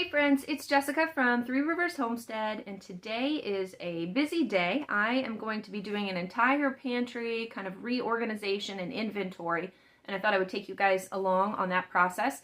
Hey friends, it's Jessica from Three Rivers Homestead, and today is a busy day. I am going to be doing an entire pantry kind of reorganization and inventory, and I thought I would take you guys along on that process.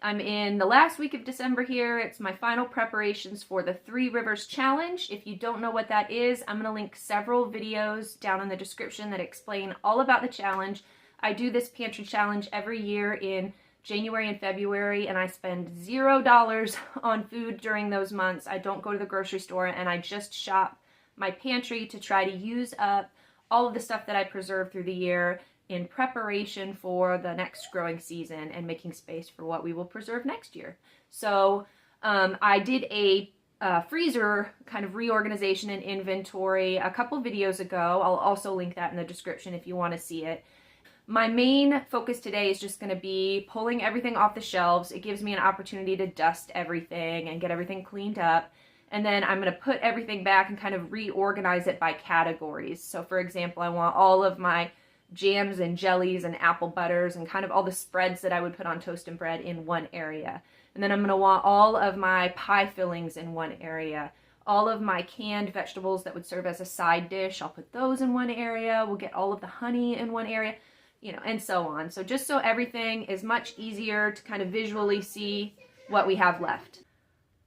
I'm in the last week of December here. It's my final preparations for the Three Rivers Challenge. If you don't know what that is, I'm going to link several videos down in the description that explain all about the challenge. I do this pantry challenge every year in January and February, and I spend $0 on food during those months. I don't go to the grocery store, and I just shop my pantry to try to use up all of the stuff that I preserve through the year in preparation for the next growing season and making space for what we will preserve next year. So I did a freezer kind of reorganization and inventory a couple videos ago. I'll also link that in the description if you want to see it. My main focus today is just going to be pulling everything off the shelves. It gives me an opportunity to dust everything and get everything cleaned up. And then I'm going to put everything back and kind of reorganize it by categories. So for example, I want all of my jams and jellies and apple butters and kind of all the spreads that I would put on toast and bread in one area. And then I'm going to want all of my pie fillings in one area. All of my canned vegetables that would serve as a side dish, I'll put those in one area. We'll get all of the honey in one area. You know, and so on. So just so everything is much easier to kind of visually see what we have left.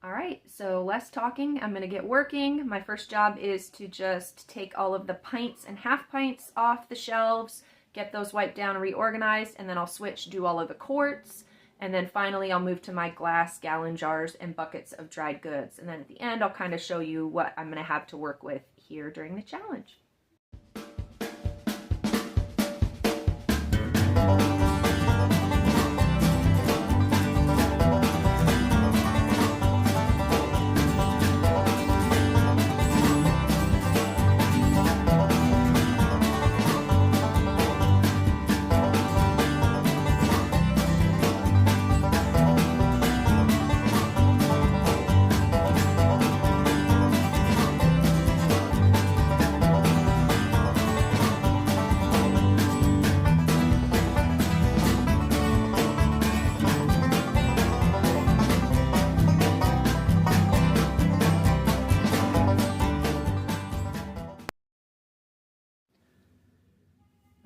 All right, so less talking, I'm going to get working. My first job is to just take all of the pints and half pints off the shelves, get those wiped down and reorganized, and then I'll switch, do all of the quarts, and then finally I'll move to my glass gallon jars and buckets of dried goods. And then at the end, I'll kind of show you what I'm going to have to work with here during the challenge.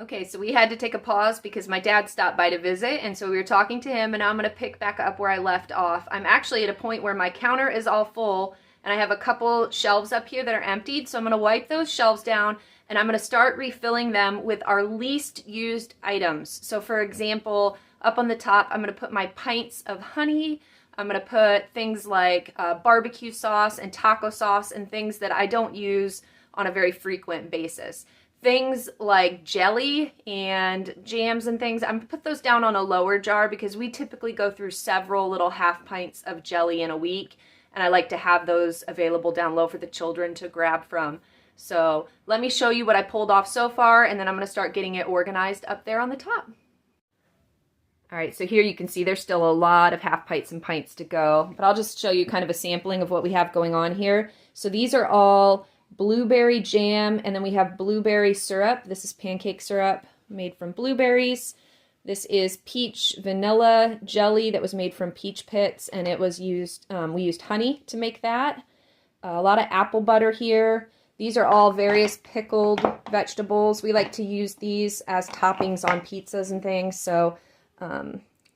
Okay, so we had to take a pause because my dad stopped by to visit, and so we were talking to him, and now I'm going to pick back up where I left off. I'm actually at a point where my counter is all full, and I have a couple shelves up here that are emptied, so I'm going to wipe those shelves down, and I'm going to start refilling them with our least used items. So for example, up on the top, I'm going to put my pints of honey. I'm going to put things like barbecue sauce and taco sauce and things that I don't use on a very frequent basis. Things like jelly and jams and things, I'm going to put those down on a lower jar because we typically go through several little half pints of jelly in a week, and I like to have those available down low for the children to grab from. So let me show you what I pulled off so far, and then I'm going to start getting it organized up there on the top. All right, so here you can see there's still a lot of half pints and pints to go, but I'll just show you kind of a sampling of what we have going on here. So these are all blueberry jam, and then we have blueberry syrup. This is pancake syrup made from blueberries. This is peach vanilla jelly that was made from peach pits, and it was used, we used honey to make that. A lot of apple butter here. These are all various pickled vegetables. We like to use these as toppings on pizzas and things. So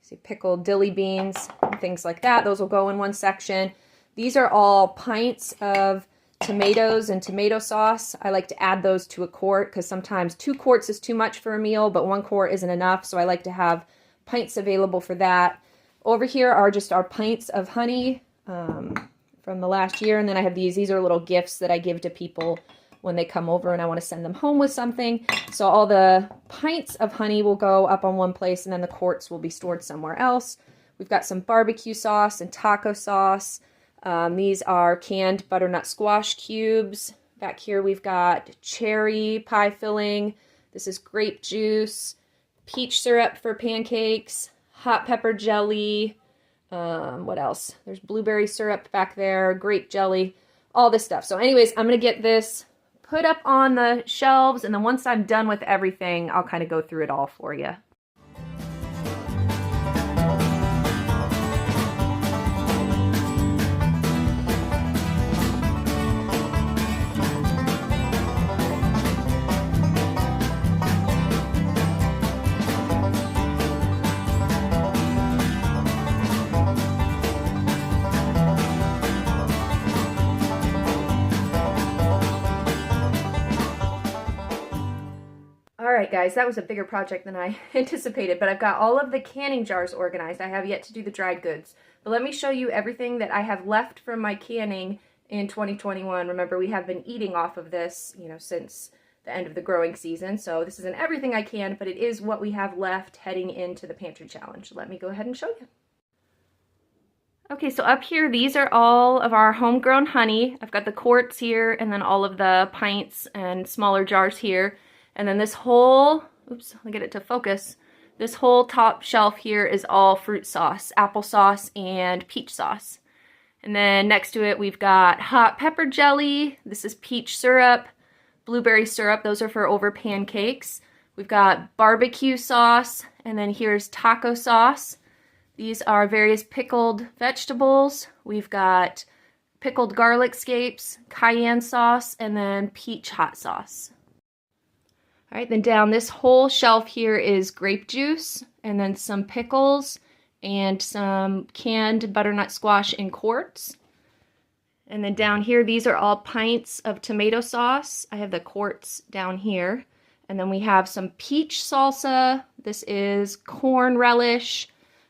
see, pickled dilly beans and things like that. Those will go in one section. These are all pints of tomatoes and tomato sauce. I like to add those to a quart because sometimes 2 quarts is too much for a meal, but 1 quart isn't enough, so I like to have pints available for that. Over here are just our pints of honey from the last year, and then I have these are little gifts that I give to people when they come over and I want to send them home with something. So all the pints of honey will go up on one place, and then the quarts will be stored somewhere else. We've got some barbecue sauce and taco sauce. These are canned butternut squash cubes. Back here we've got cherry pie filling. This is grape juice, peach syrup for pancakes, hot pepper jelly. What else? There's blueberry syrup back there, grape jelly, all this stuff. So anyways, I'm going to get this put up on the shelves, and then once I'm done with everything, I'll kind of go through it all for you. Alright guys, that was a bigger project than I anticipated, but I've got all of the canning jars organized. I have yet to do the dried goods. But let me show you everything that I have left from my canning in 2021. Remember, we have been eating off of this, you know, since the end of the growing season. So this isn't everything I canned, but it is what we have left heading into the pantry challenge. Let me go ahead and show you. Okay, so up here, these are all of our homegrown honey. I've got the quarts here, and then all of the pints and smaller jars here. And then this whole, oops, let me get it to focus. This whole top shelf here is all fruit sauce, applesauce and peach sauce. And then next to it, we've got hot pepper jelly. This is peach syrup, blueberry syrup. Those are for over pancakes. We've got barbecue sauce, and then here's taco sauce. These are various pickled vegetables. We've got pickled garlic scapes, cayenne sauce, and then peach hot sauce. All right, then down this whole shelf here is grape juice, and then some pickles, and some canned butternut squash in quarts. And then down here, these are all pints of tomato sauce. I have the quarts down here. And then we have some peach salsa. This is corn relish.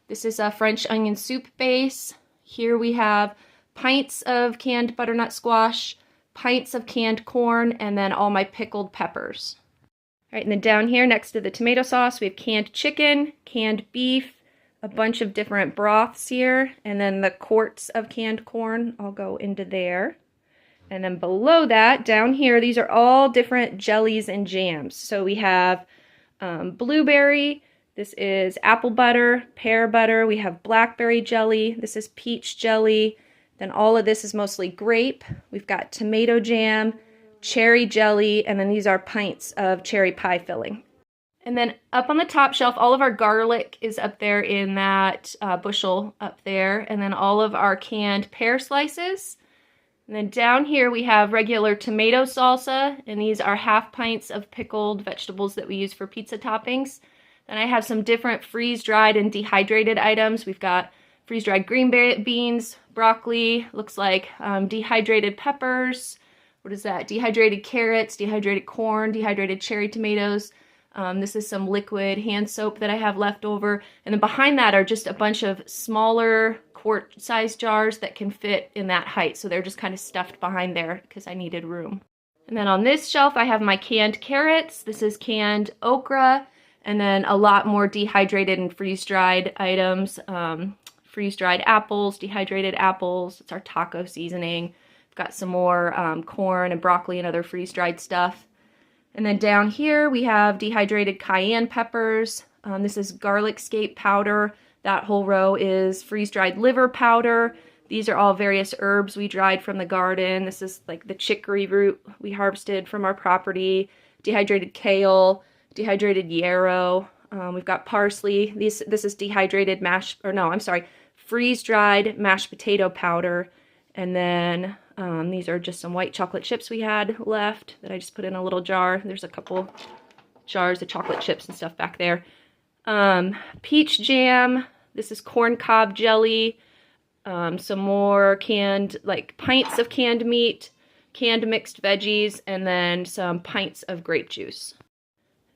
This is a French onion soup base. Here we have pints of canned butternut squash, pints of canned corn, and then all my pickled peppers. All right, and then down here next to the tomato sauce, we have canned chicken, canned beef, a bunch of different broths here, and then the quarts of canned corn all go into there. And then below that, down here, these are all different jellies and jams. So we have blueberry. This is apple butter, pear butter. We have blackberry jelly. This is peach jelly. Then all of this is mostly grape. We've got tomato jam, cherry jelly, and then these are pints of cherry pie filling. And then up on the top shelf, all of our garlic is up there in that bushel up there. And then all of our canned pear slices. And then down here we have regular tomato salsa, and these are half pints of pickled vegetables that we use for pizza toppings. Then I have some different freeze-dried and dehydrated items. We've got freeze-dried green beans, broccoli, looks like dehydrated peppers. What is that? Dehydrated carrots, dehydrated corn, dehydrated cherry tomatoes. This is some liquid hand soap that I have left over. And then behind that are just a bunch of smaller quart-sized jars that can fit in that height. So they're just kind of stuffed behind there because I needed room. And then on this shelf, I have my canned carrots. This is canned okra. And then a lot more dehydrated and freeze-dried items. Freeze-dried apples, dehydrated apples. It's our taco seasoning. We've got some more corn and broccoli and other freeze-dried stuff. And then down here we have dehydrated cayenne peppers. This is garlic scape powder. That whole row is freeze-dried liver powder. These are all various herbs we dried from the garden. This is like the chicory root we harvested from our property. Dehydrated kale, dehydrated yarrow. We've got parsley. This is dehydrated freeze-dried mashed potato powder. And then these are just some white chocolate chips we had left that I just put in a little jar. There's a couple jars of chocolate chips and stuff back there. Peach jam. This is corn cob jelly. Some more canned, like pints of canned meat, canned mixed veggies, and then some pints of grape juice.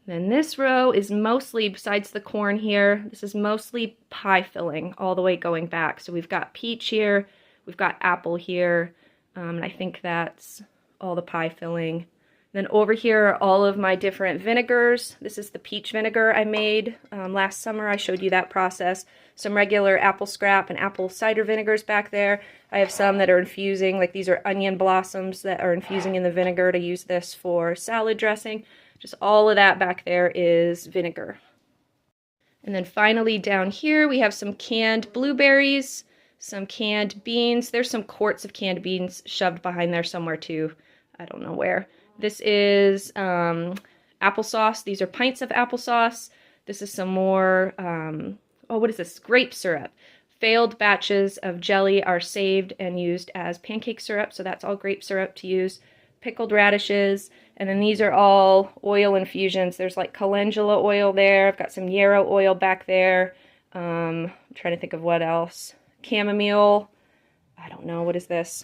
Then this row is mostly, besides the corn here, this is mostly pie filling all the way going back. So we've got peach here, we've got apple here, and I think that's all the pie filling. Then over here are all of my different vinegars. This is the peach vinegar I made last summer. I showed you that process. Some regular apple scrap and apple cider vinegars back there. I have some that are infusing, like these are onion blossoms that are infusing in the vinegar to use this for salad dressing. Just all of that back there is vinegar. And then finally down here we have some canned blueberries, some canned beans. There's some quarts of canned beans shoved behind there somewhere too. I don't know where. This is applesauce. These are pints of applesauce. This is some more, what is this? Grape syrup. Failed batches of jelly are saved and used as pancake syrup, so that's all grape syrup to use. Pickled radishes, and then these are all oil infusions. There's like calendula oil there. I've got some yarrow oil back there. I'm trying to think of what else. Chamomile. I don't know. What is this?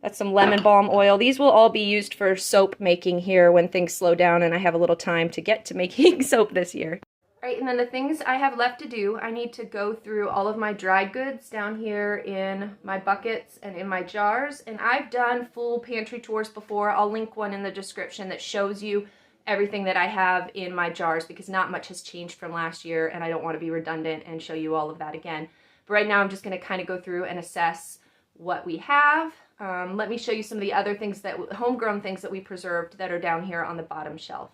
That's some lemon balm oil. These will all be used for soap making here when things slow down and I have a little time to get to making soap this year. All right, and then the things I have left to do, I need to go through all of my dried goods down here in my buckets and in my jars. And I've done full pantry tours before. I'll link one in the description that shows you everything that I have in my jars because not much has changed from last year and I don't want to be redundant and show you all of that again. But right now I'm just going to kind of go through and assess what we have. Let me show you some of the other things that, homegrown things that we preserved that are down here on the bottom shelf.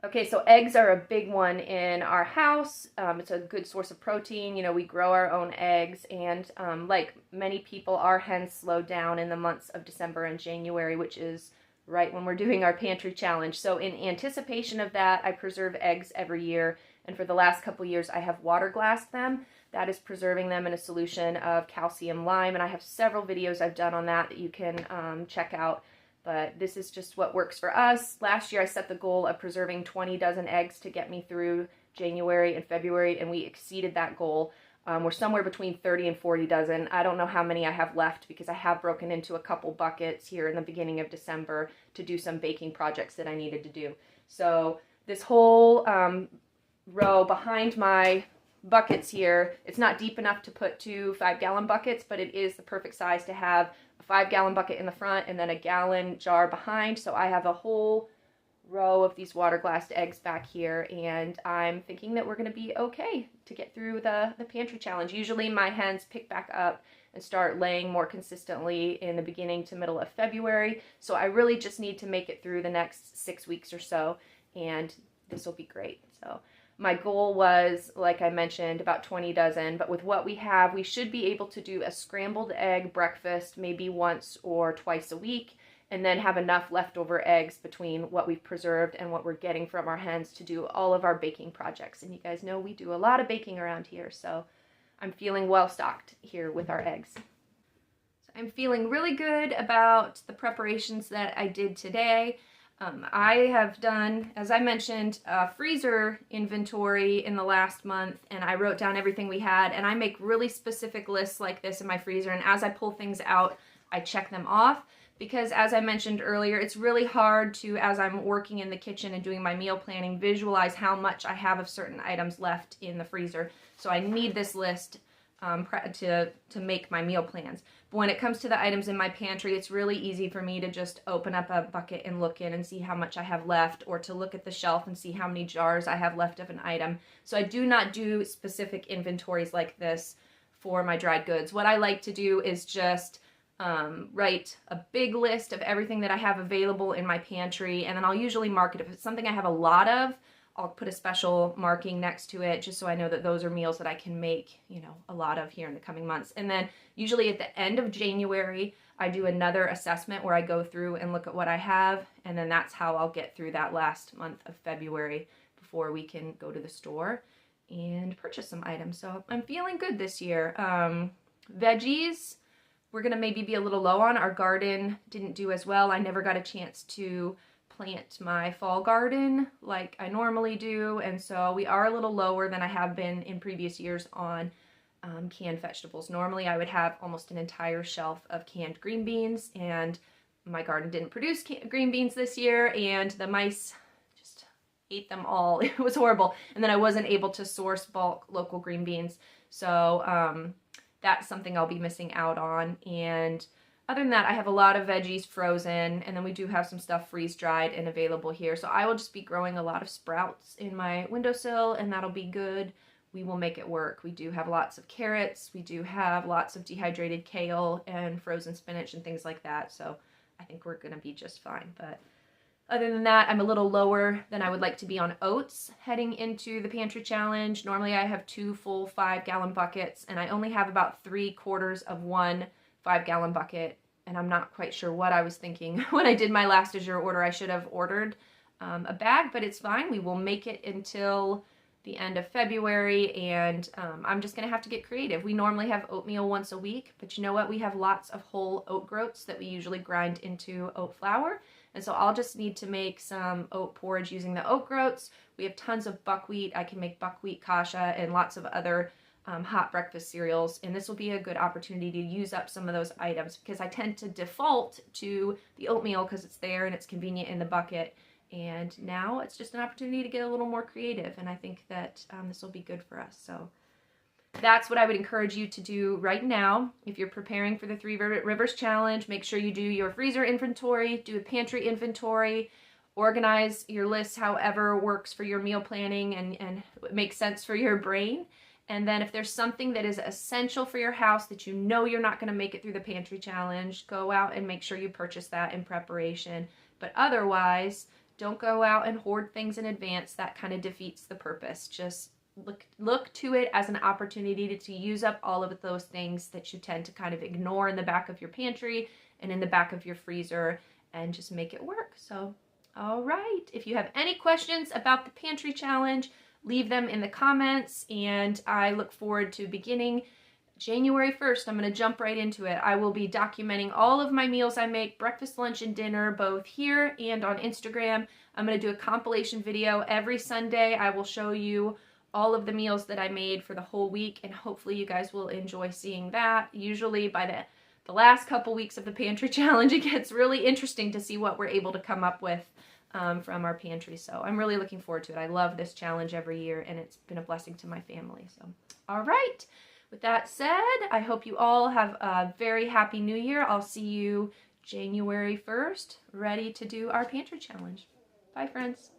Okay, so eggs are a big one in our house. It's a good source of protein. You know, we grow our own eggs, and like many people, our hens slow down in the months of December and January, which is right when we're doing our pantry challenge. So in anticipation of that, I preserve eggs every year, and for the last couple years, I have water glassed them. That is preserving them in a solution of calcium lime, and I have several videos I've done on that you can check out. But this is just what works for us. Last year I set the goal of preserving 20 dozen eggs to get me through January and February, and we exceeded that goal. We're somewhere between 30 and 40 dozen. I don't know how many I have left because I have broken into a couple buckets here in the beginning of December to do some baking projects that I needed to do. So this whole row behind my buckets here, it's not deep enough to put 2 5-gallon buckets, but it is the perfect size to have a 5-gallon bucket in the front and then a gallon jar behind. So I have a whole row of these water glassed eggs back here, and I'm thinking that we're going to be okay to get through the pantry challenge. Usually my hens pick back up and start laying more consistently in the beginning to middle of February, so I really just need to make it through the next 6 weeks or so, and this will be great. So my goal was, like I mentioned, about 20 dozen, but with what we have, we should be able to do a scrambled egg breakfast maybe once or twice a week, and then have enough leftover eggs between what we've preserved and what we're getting from our hens to do all of our baking projects. And you guys know we do a lot of baking around here, so I'm feeling well stocked here with our eggs. So I'm feeling really good about the preparations that I did today. I have done, as I mentioned, a freezer inventory in the last month, and I wrote down everything we had, and I make really specific lists like this in my freezer, and as I pull things out, I check them off, because as I mentioned earlier, it's really hard to, as I'm working in the kitchen and doing my meal planning, visualize how much I have of certain items left in the freezer. So I need this list to make my meal plans. But when it comes to the items in my pantry, it's really easy for me to just open up a bucket and look in and see how much I have left, or to look at the shelf and see how many jars I have left of an item. So I do not do specific inventories like this for my dried goods. What I like to do is just write a big list of everything that I have available in my pantry, and then I'll usually mark it. If it's something I have a lot of, I'll put a special marking next to it just so I know that those are meals that I can make, you know, a lot of here in the coming months. And then usually at the end of January, I do another assessment where I go through and look at what I have, and then that's how I'll get through that last month of February before we can go to the store and purchase some items. So I'm feeling good this year. Veggies, we're going to maybe be a little low on. Our garden didn't do as well. I never got a chance to plant my fall garden like I normally do, and so we are a little lower than I have been in previous years on canned vegetables. Normally I would have almost an entire shelf of canned green beans, and my garden didn't produce green beans this year, and the mice just ate them all. It was horrible, and then I wasn't able to source bulk local green beans, so that's something I'll be missing out on. And other than that, I have a lot of veggies frozen, and then we do have some stuff freeze-dried and available here. So I will just be growing a lot of sprouts in my windowsill, and that'll be good. We will make it work. We do have lots of carrots. We do have lots of dehydrated kale and frozen spinach and things like that. So I think we're going to be just fine. But other than that, I'm a little lower than I would like to be on oats heading into the pantry challenge. Normally I have 2 full 5-gallon buckets, and I only have about 3/4 of one 5-gallon bucket, and I'm not quite sure what I was thinking when I did my last Azure order. I should have ordered a bag, but it's fine. We will make it until the end of February, and I'm just going to have to get creative. We normally have oatmeal once a week, but you know what? We have lots of whole oat groats that we usually grind into oat flour, and so I'll just need to make some oat porridge using the oat groats. We have tons of buckwheat. I can make buckwheat kasha and lots of other hot breakfast cereals, and this will be a good opportunity to use up some of those items because I tend to default to the oatmeal because it's there and it's convenient in the bucket, and now it's just an opportunity to get a little more creative, and I think that this will be good for us. So that's what I would encourage you to do right now. If you're preparing for the Three Rivers Challenge, make sure you do your freezer inventory, do a pantry inventory, organize your list however works for your meal planning and makes sense for your brain. And then if there's something that is essential for your house that you know you're not going to make it through the pantry challenge, go out and make sure you purchase that in preparation. But otherwise, don't go out and hoard things in advance. That kind of defeats the purpose. Just look to it as an opportunity to use up all of those things that you tend to kind of ignore in the back of your pantry and in the back of your freezer, and just make it work. So, all right. If you have any questions about the pantry challenge, leave them in the comments, and I look forward to beginning January 1st. I'm going to jump right into it. I will be documenting all of my meals I make, breakfast, lunch, and dinner, both here and on Instagram. I'm going to do a compilation video every Sunday. I will show you all of the meals that I made for the whole week, and hopefully you guys will enjoy seeing that. Usually by the last couple weeks of the pantry challenge, it gets really interesting to see what we're able to come up with from our pantry. So I'm really looking forward to it. I love this challenge every year, and it's been a blessing to my family. So, all right. With that said, I hope you all have a very happy new year. I'll see you January 1st, ready to do our pantry challenge. Bye, friends.